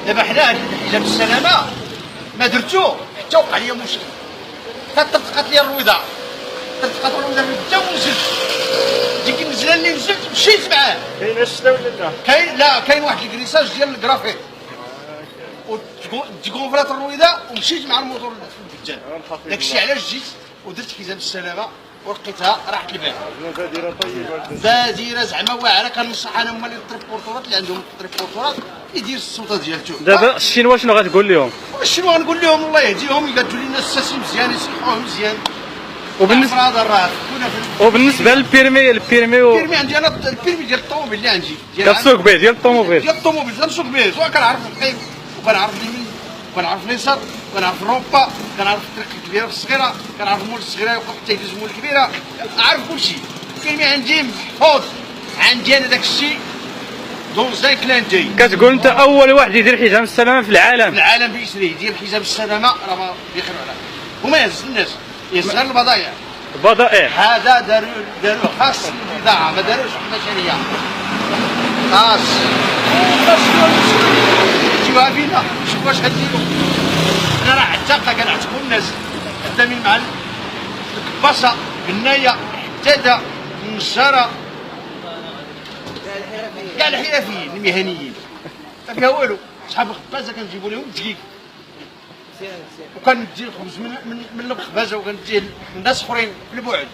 دابا حنا هاد الحجاب السلامه ما درتو حتى وقع لي مشكل، طرطقات لي الرويضه، طرطقات الرويضه حتى ونزلت، ديك النزله اللي نزلت مشيت معاه. كاين الشتا ولا لا؟ كاين واحد الكريساج ديال الكرافيت وتكونفلات الرويضه ومشيت مع الموتور للفجان. داكشي علاش جيت ودرت حزام السلامه ولقيتها راحت البال. بادره طيبه، بادره زعما واعره. كنصح انا هما اللي التريبورتورات اللي عندهم التريبورتورات يدير السلطه ديالته. دابا الشينوا شنو غتقول لهم؟ شنو غنقول لهم؟ الله يهديهم، يقادوا لنا الساسي مزيان، يصلحوه مزيان. وبالنسبه للبيرمي البيرمي عندي انا، البيرمي ديال الطوموبيل اللي عندي كتسوق به ديال الطوموبيل كنسوق به، سواء كنعرف القيم وكنعرف اليمين وكنعرف اليسار وكنعرف الرومبا، كنعرف الطريق الكبيره والصغيره، كنعرف المول الصغيره يوقف حتى يدوز المول الكبيره، عارف كلشي. البيرمي عندي محفوظ، عندي انا داك الشيء دون زان كلانتي. كتقول انت اول واحد يدير حزام السلامه في العالم بيسري يدير حزام السلامه، راه ما بيخلوا عليه وما يهز الناس، يهز غير البضائع. هذا داروه خاص بالبضاعه، ما داروش بشريه، خاص جيوها فينا. شوف واش غديروا. انا راه عتاقه كنعتقوا الناس خدامين مع الكباسه، بنايه، حداده، النجاره، كاع الحرفيين المهنيين ما فيها والو. صحاب الخبازه كنجيبوا لهم دقيق، وكندي الخبز من الخبازه وكنديه للناس اخرين في البعد،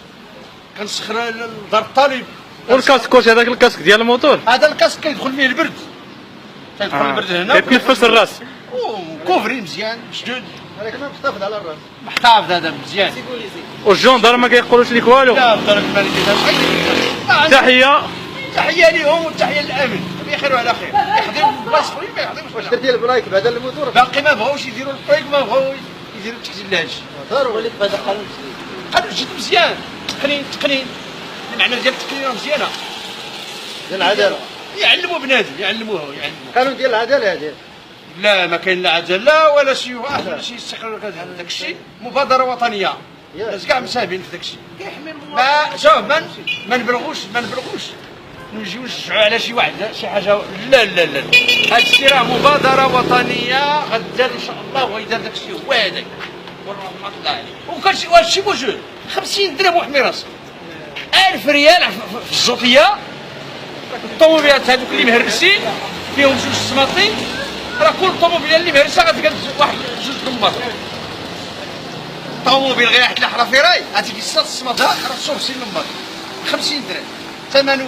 كنسخر لدار الطالب. والكاسك واش هذاك الكاسك ديال الموتور؟ هذا الكاسك كيدخل فيه البرد، كيدخل البرد هنا كيتنفس الراس وكوفري مزيان شدود. هذاك ما محتفظ على الراس، محتفظ هذا مزيان. والجوندار ما كيقولوش لك والو؟ لا الدرك الملكي تحيه لهم وتحيه للامن، يخيروا على خير، يخدموا بلاصه اخرين ما يخدموش. واش درتي البرايك بعد الموتور؟ باقي ما بغاوش يديروا البريك، ما بغاو يديروا التحسين لهذا الشيء. ضروري هذا قانون قالوا جد مزيان، تقنين المعنى ديال التقنين مزيانه ديال العداله، يعلموا بنادم، يعلموه. قانون ديال العداله هذه. لا ما كاين لا عداله ولا شي واحد ولا شي يستقر داك الشيء. مبادره وطنيه، الناس كاع مساهمين في داك الشيء. ما شوف ما نبلغوش نجيو نشجعوا على شي واحد شي حاجه. لا هذا الشيء راه مبادره وطنيه غدار ان شاء الله، ويدار داك الشيء هو هذاك ورحمه الله عليه. وكان شي موجود 50 درهم وحمي راسك، 1000 ريال في الزوطيه. الطوموبيلات هذوك اللي مهرسين فيهم جوج السماطين، راه كل طوموبيله اللي مهرسه غتلقى واحد جوج دمار. طوموبيل غير واحد الحرافيراي غادي في 6 السماط راه تصور 50 دمار، 50 درهم ثمنه.